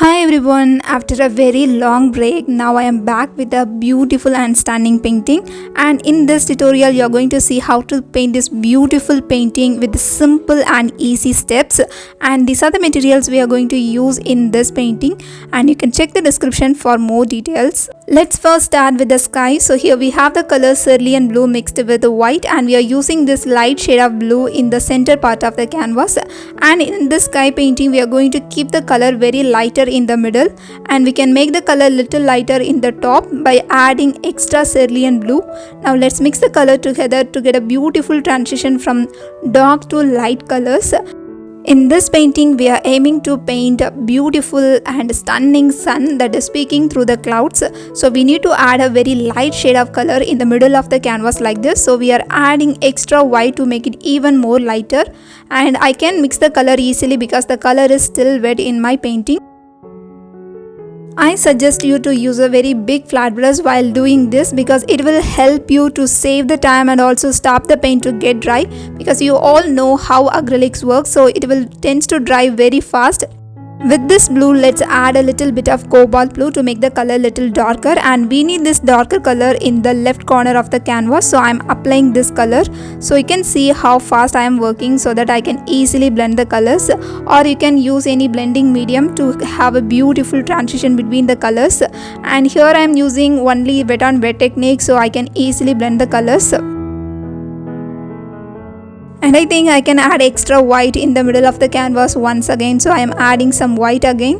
Hi everyone, after a very long break, now I am back with a beautiful and stunning painting, and in this tutorial you are going to see how to paint this beautiful painting with simple and easy steps. And these are the materials we are going to use in this painting, and you can check the description for more details. Let's first start with the sky. So here we have the color cerulean blue mixed with white, and we are using this light shade of blue in the center part of the canvas. And in this sky painting we are going to keep the color very lighter in the middle, and we can make the color little lighter in the top by adding extra cerulean blue. Now let's mix the color together to get a beautiful transition from dark to light colors. In this painting we are aiming to paint a beautiful and stunning sun that is peeking through the clouds. So we need to add a very light shade of color in the middle of the canvas like this. So we are adding extra white to make it even more lighter, and I can mix the color easily because the color is still wet in my painting. I suggest you to use a very big flat brush while doing this because it will help you to save the time and also stop the paint to get dry, because you all know how acrylics work, so it will tends to dry very fast. With this blue, let's add a little bit of cobalt blue to make the color little darker, and we need this darker color in the left corner of the canvas. So I'm applying this color, so you can see how fast I am working so that I can easily blend the colors, or you can use any blending medium to have a beautiful transition between the colors. And here I am using only wet on wet technique, so I can easily blend the colors. And I think I can add extra white in the middle of the canvas once again, so I am adding some white again.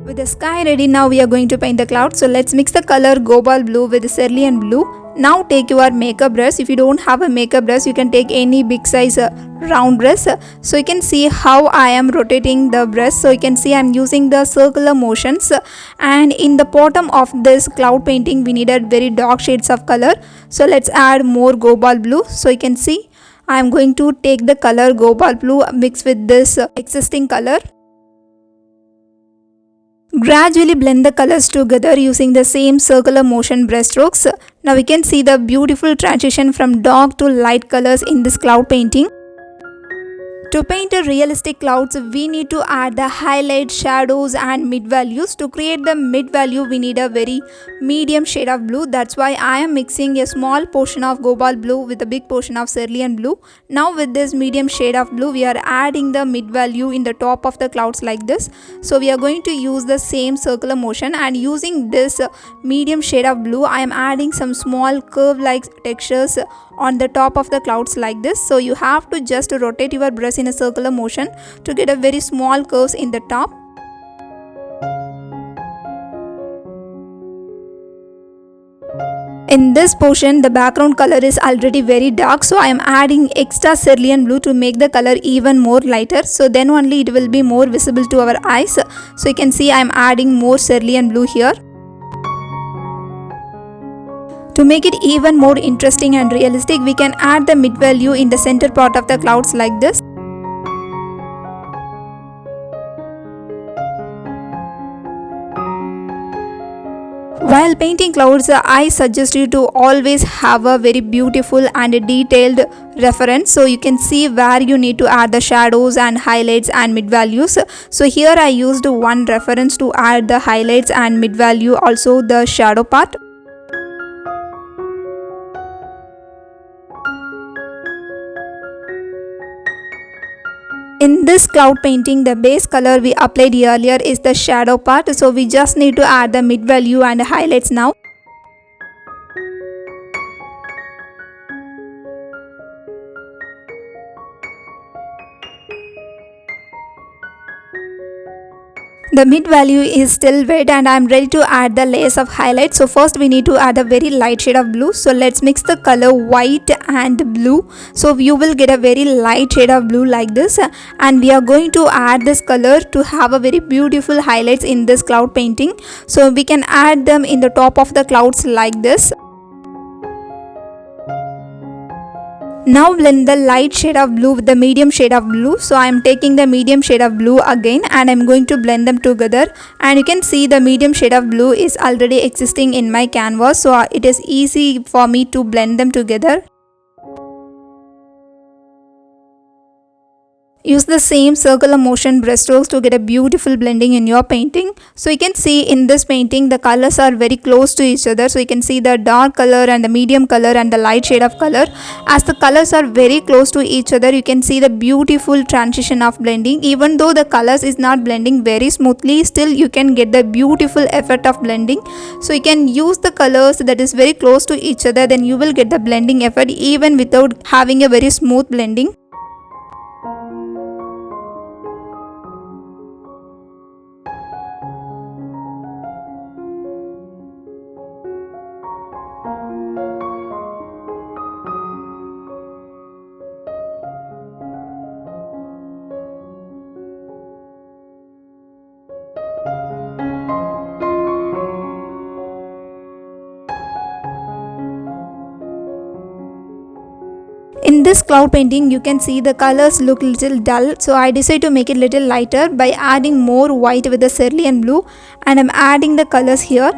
With the sky ready, now we are going to paint the clouds. So let's mix the color cobalt blue with cerulean blue. Now take your makeup brush. If you don't have a makeup brush, you can take any big size round brush. So you can see how I am rotating the brush. So you can see I am using the circular motions, and in the bottom of this cloud painting we needed very dark shades of color. So let's add more cobalt blue. So you can see I am going to take the color cobalt blue mixed with this existing color. Gradually blend the colors together using the same circular motion brush strokes. Now we can see the beautiful transition from dark to light colors in this cloud painting. To paint a realistic clouds, we need to add the highlights, shadows and mid values. To create the mid value, we need a very medium shade of blue. That's why I am mixing a small portion of cobalt blue with a big portion of cerulean blue. Now with this medium shade of blue, we are adding the mid value in the top of the clouds like this. So we are going to use the same circular motion, and using this medium shade of blue, I am adding some small curve like textures on the top of the clouds like this. So you have to just rotate your brush in a circular motion to get a very small curves in the top. In this portion, the background color is already very dark, so I am adding extra cerulean blue to make the color even more lighter, so then only it will be more visible to our eyes. So you can see I am adding more cerulean blue here. To make it even more interesting and realistic, we can add the mid value in the center part of the clouds like this. While painting clouds, I suggest you to always have a very beautiful and detailed reference, so you can see where you need to add the shadows and highlights and mid values. So here I used one reference to add the highlights and mid value, also the shadow part. In this cloud painting, the base color we applied earlier is the shadow part, so we just need to add the mid value and highlights now. The mid value is still wet, and I am ready to add the layers of highlights. So first we need to add a very light shade of blue. So let's mix the color white and blue. So you will get a very light shade of blue like this, and we are going to add this color to have a very beautiful highlights in this cloud painting. So we can add them in the top of the clouds like this. Now blend the light shade of blue with the medium shade of blue. So I am taking the medium shade of blue again, and I am going to blend them together. And you can see the medium shade of blue is already existing in my canvas, so it is easy for me to blend them together. Use the same circular motion brushstrokes to get a beautiful blending in your painting. So you can see in this painting the colors are very close to each other. So you can see the dark color and the medium color and the light shade of color. As the colors are very close to each other, you can see the beautiful transition of blending. Even though the colors is not blending very smoothly, still you can get the beautiful effect of blending. So you can use the colors that is very close to each other, then you will get the blending effect even without having a very smooth blending. In this cloud painting, you can see the colors look little dull, so I decided to make it little lighter by adding more white with the cerulean blue, and I'm adding the colors here.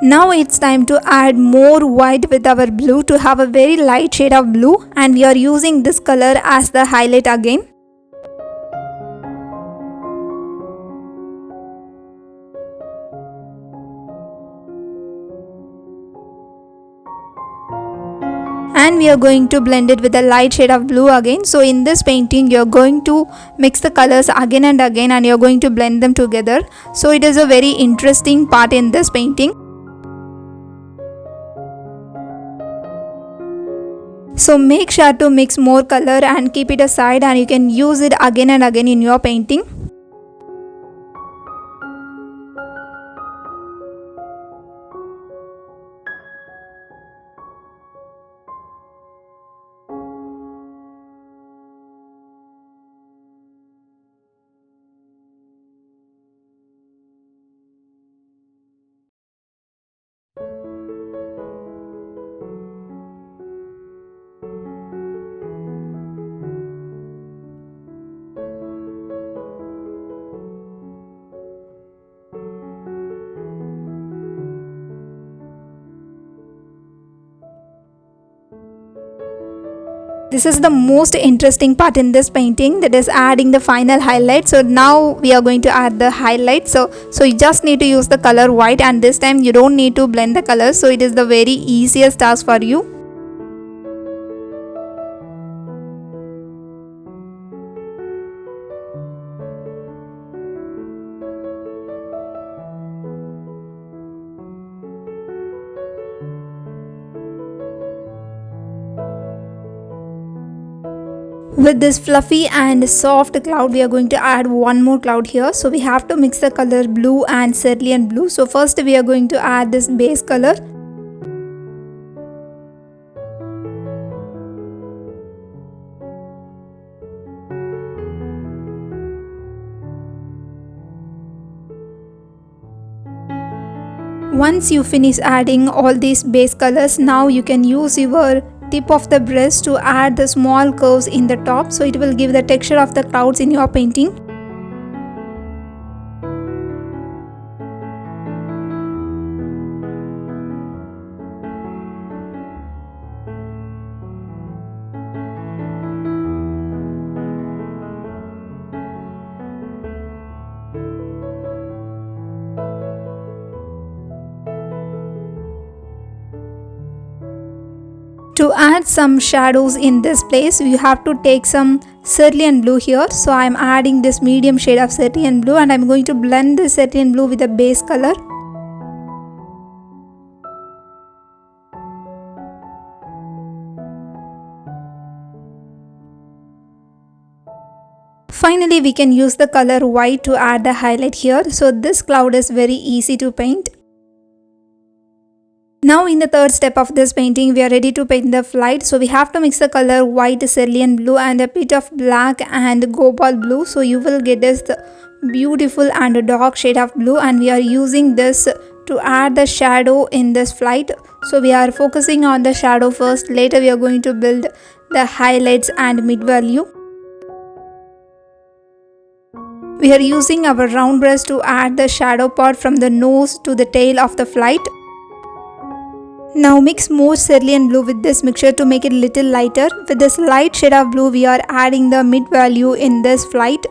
Now it's time to add more white with our blue to have a very light shade of blue, and we are using this color as the highlight again. And we are going to blend it with a light shade of blue again. So in this painting you're going to mix the colors again and again, and you're going to blend them together. So it is a very interesting part in this painting. So make sure to mix more color and keep it aside, and you can use it again and again in your painting. This is the most interesting part in this painting, that is adding the final highlight. So now we are going to add the highlight. So you just need to use the color white, and this time you don't need to blend the colors. So it is the very easiest task for you. With this fluffy and soft cloud, we are going to add one more cloud here. So we have to mix the color blue and cerulean blue. So first we are going to add this base color. Once you finish adding all these base colors, now you can use your tip of the brush to add the small curves in the top, so it will give the texture of the clouds in your painting. To add some shadows in this place, you have to take some cerulean blue here. So I am adding this medium shade of cerulean blue, and I am going to blend the cerulean blue with the base color. Finally, we can use the color white to add the highlight here. So this cloud is very easy to paint. Now in the third step of this painting, we are ready to paint the flight. So we have to mix the color white, cerulean blue and a bit of black and cobalt blue. So you will get this beautiful and dark shade of blue, and we are using this to add the shadow in this flight. So we are focusing on the shadow first, later we are going to build the highlights and mid value. We are using our round brush to add the shadow part from the nose to the tail of the flight. Now mix more cerulean blue with this mixture to make it little lighter. With this light shade of blue, we are adding the mid value in this flight.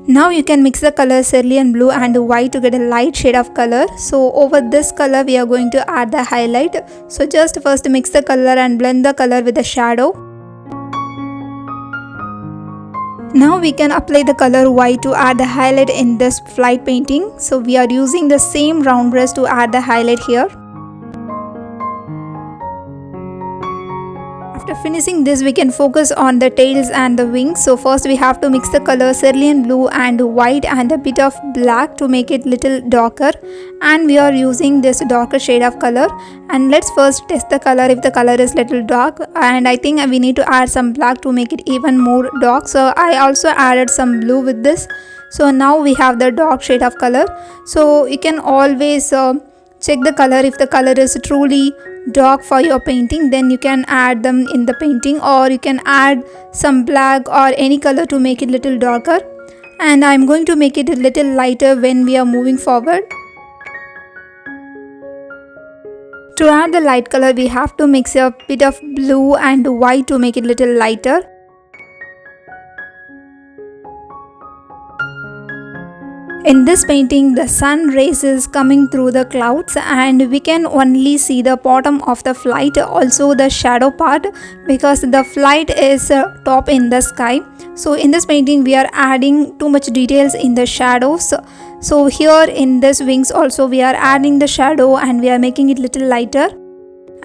Now you can mix the color cerulean blue and white to get a light shade of color. So over this color we are going to add the highlight. So just first mix the color and blend the color with the shadow. Now we can apply the color white to add the highlight in this flight painting. So we are using the same round brush to add the highlight here. After finishing this, we can focus on the tails and the wings. So first we have to mix the color cerulean blue and white and a bit of black to make it little darker, and we are using this darker shade of color. And let's first test the color if the color is little dark, and I think we need to add some black to make it even more dark. So I also added some blue with this. So now we have the dark shade of color. So you can always check the color. If the color is truly dark for your painting, then you can add them in the painting, or you can add some black or any color to make it little darker. And I'm going to make it a little lighter when we are moving forward. To add the light color, we have to mix a bit of blue and white to make it little lighter. In this painting, the sun rays is coming through the clouds and we can only see the bottom of the flight, also the shadow part, because the flight is top in the sky. So in this painting we are adding too much details in the shadows. So here in this wings also we are adding the shadow and we are making it little lighter,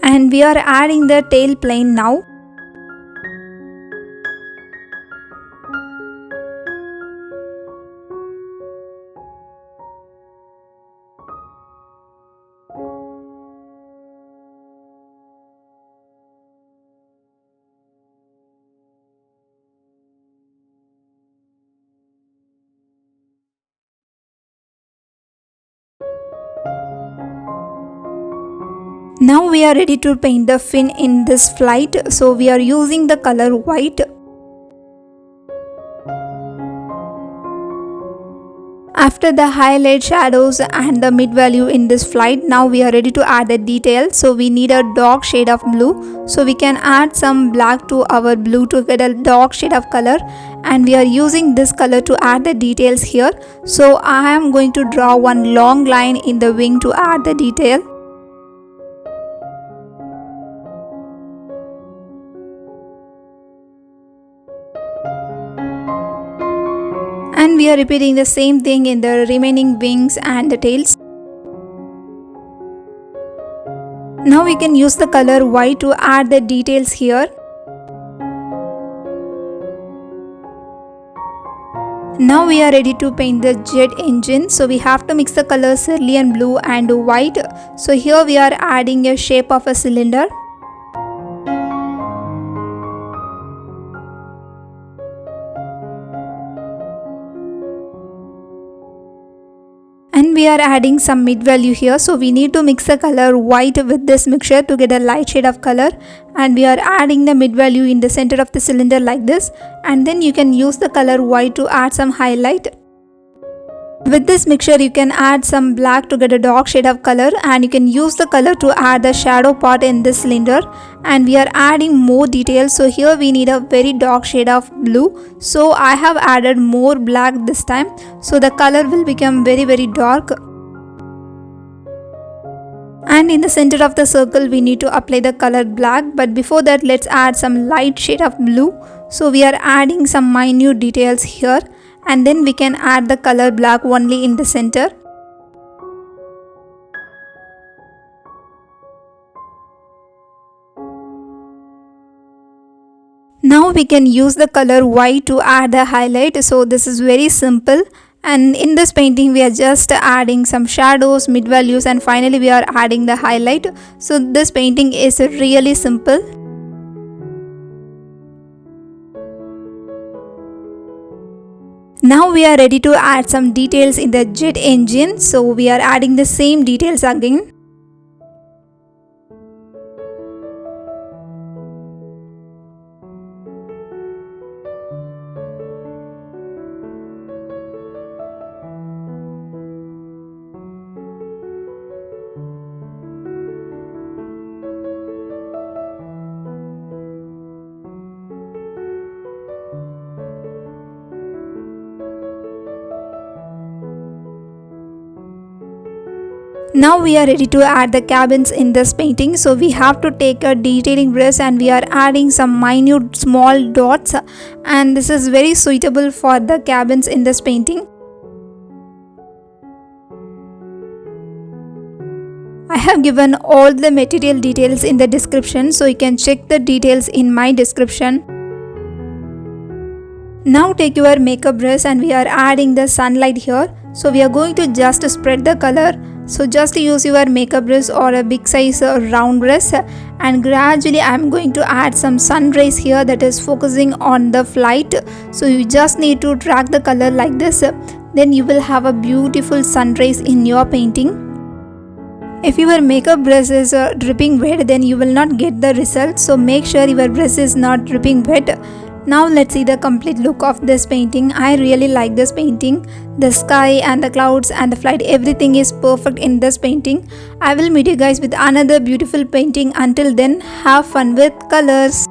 and we are adding the tail plane now. Now we are ready to paint the fin in this flight. So we are using the color white. After the highlight, shadows and the mid value in this flight, now we are ready to add the detail. So we need a dark shade of blue. So we can add some black to our blue to get a dark shade of color, and we are using this color to add the details here. So I am going to draw one long line in the wing to add the detail. And we are repeating the same thing in the remaining wings and the tails. Now we can use the color white to add the details here. Now we are ready to paint the jet engine. So we have to mix the colors cerulean blue and white. So here we are adding a shape of a cylinder. And we are adding some mid value here. So we need to mix the color white with this mixture to get a light shade of color, and we are adding the mid value in the center of the cylinder like this, and then you can use the color white to add some highlight. With this mixture you can add some black to get a dark shade of color, and you can use the color to add the shadow part in this cylinder, and we are adding more details. So here we need a very dark shade of blue, so I have added more black this time, so the color will become very dark. And in the center of the circle we need to apply the color black, but before that let's add some light shade of blue. So we are adding some minute details here, and then we can add the color black only in the center. Now we can use the color white to add the highlight. So this is very simple, and in this painting we are just adding some shadows, mid values, and finally we are adding the highlight. So this painting is really simple. Now we are ready to add some details in the jet engine. So we are adding the same details again. Now we are ready to add the cabins in this painting. So we have to take a detailing brush and we are adding some minute small dots, and this is very suitable for the cabins in this painting. I have given all the material details in the description, so you can check the details in my description. Now take your makeup brush and we are adding the sunlight here. So we are going to just spread the color. So just use your makeup brush or a big size round brush, and gradually I am going to add some sun rays here that is focusing on the flight. So you just need to drag the color like this, then you will have a beautiful sun rays in your painting. If your makeup brush is dripping wet, then you will not get the result. So make sure your brush is not dripping wet. Now let's see the complete look of this painting. I really like this painting. The sky and the clouds and the flight, everything is perfect in this painting. I will meet you guys with another beautiful painting. Until then, have fun with colors.